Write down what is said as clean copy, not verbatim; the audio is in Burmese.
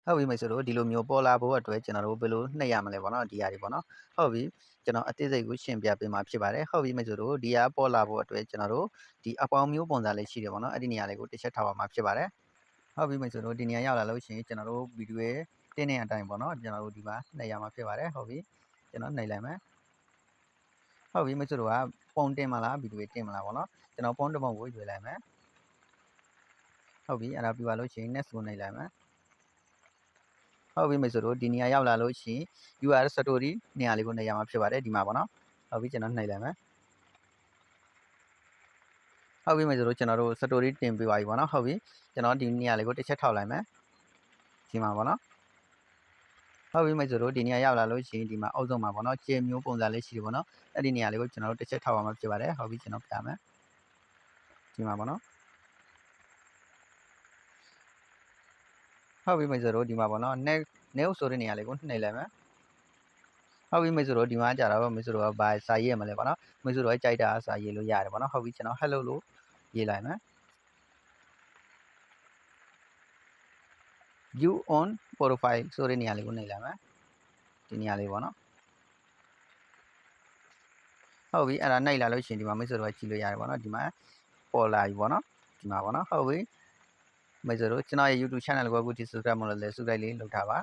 ဟုတ်ပြီမိတ်ဆွေတို့ဒီလိုမျိုးပေါ်လာဖို့အတွက်ကျွန်တော်တို့ဘယ်လိုနှိပ်ရမလဲပေါ့နော်ဒီဟာတွေပေါ့နော်ဟုတ်ပြီကျွန်တော်အသေးစိတ်ကိုရှင်းပြပေးမှာဖြစ်ပါတယ်ဟုတ်ပြီမိတ်ဆွေတို့ဒီဟာပေါ်လာဖို့အတွက်ကျွန်တော်တို့ဒီအပေါင်းမျိုးပုံစံလေးရှိတယ်ပေါ့နော်အဲ့ဒီနေရာလေးကိုတစ်ချက်ထားပါမှာဖြစ်ပါတယ်ဟုတ်ပြီမိတ်ဆွေတို့ဒီနေရာရောက်လာလို့ရှိရင်ကျွန်တော်တို့ဗီဒီယိုရဲ့တင်းနေအတိုင်းပေါ့နော်ကျွန်တော်တို့ဒီမှာနှိပ်ရမှာဖြစ်ပါတယ်ဟုတ်ပြီကျွန်တော်နှိပ်လိုက်မယ်ဟုတ်ပြီမိတ်ဆွေတို့ကပုံတင်မလားဗီဒီယိုတင်မလားပေါ့နော်ကျွန်တော်ပုံတစ်ပုံကိုရွေးလိုက်မယ်ဟုတ်ပြီအဲ့ဒါပြီးပါလို့ရှိရင် next ကိုနှိပ်လိုက်မယ်ဟုတ်ပြီမိတ်ဆွေတို့ဒီနေရာရောက်လာလို့ရှိရင် URL story နေရာလေးကိုနှိပ်ရမှာဖြစ်ပါတယ်ဒီမှာပေါ့နော်ဟုတ်ပြီကျွန်တော်နှိပ်လိုက်မယ်ဟုတ်ပြီမိတ်ဆွေတို့ကျွန်တော်တို့ story တင်ပေးပါပြီပေါ့နော်ဟုတ်ပြီကျွန်တော်ဒီနေရာလေးကိုတစ်ချက်ထောက်လိုက်မယ်ဒီမှာပေါ့နော်ဟုတ်ပြီမိတ်ဆွေတို့ဒီနေရာရောက်လာလို့ရှိရင်ဒီမှာအုပ်စုံမှာပေါ့နော်ကျေမျိုးပုံစံလေးရှိတယ်ပေါ့နော်အဲ့ဒီနေရာလေးကိုကျွန်တော်တို့တစ်ချက်ထောက်ပါမှာဖြစ်ပါတယ်ဟုတ်ပြီကျွန်တော်ပြမယ်ဒီမှာပေါ့နော်ဟုတ်ပြီမိတ်ဆွေတို့ဒီမှာပေါ့နော် next ဆိုတဲ့နေရာလေးကိုနှိပ်လိုက်မယ်ဟုတ်ပြီမိတ်ဆွေတို့ဒီမှာကြာတော့မိတ်ဆွေတို့ကဘာစာရေးရမလဲပေါ့နော်မိတ်ဆွေတို့ကြိုက်တာစာရေးလို့ရတယ်ပေါ့နော်ဟုတ်ပြီကျွန်တော် hello လို့ရေးလိုက်မယ် view on profile ဆိုတဲ့နေရာလေးကိုနှိပ်လိုက်မယ်ဒီနေရာလေးပေါ့နော်ဟုတ်ပြီအဲ့ဒါနှိပ်လာလို့ရှိရင်ဒီမှာမိတ်ဆွေတို့ကကြည့်လို့ရတယ်ပေါ့နော်ဒီမှာပေါ်လာပြီပေါ့နော်ဒီမှာပေါ့နော်ဟုတ်ပြီမိတ်ဆွေတို့ကျွန်တော်ရဲ့ YouTube channel ကိုအခုဒီ subscribe မလုပ်လဲ subscribe လေးလုပ်ထားပါ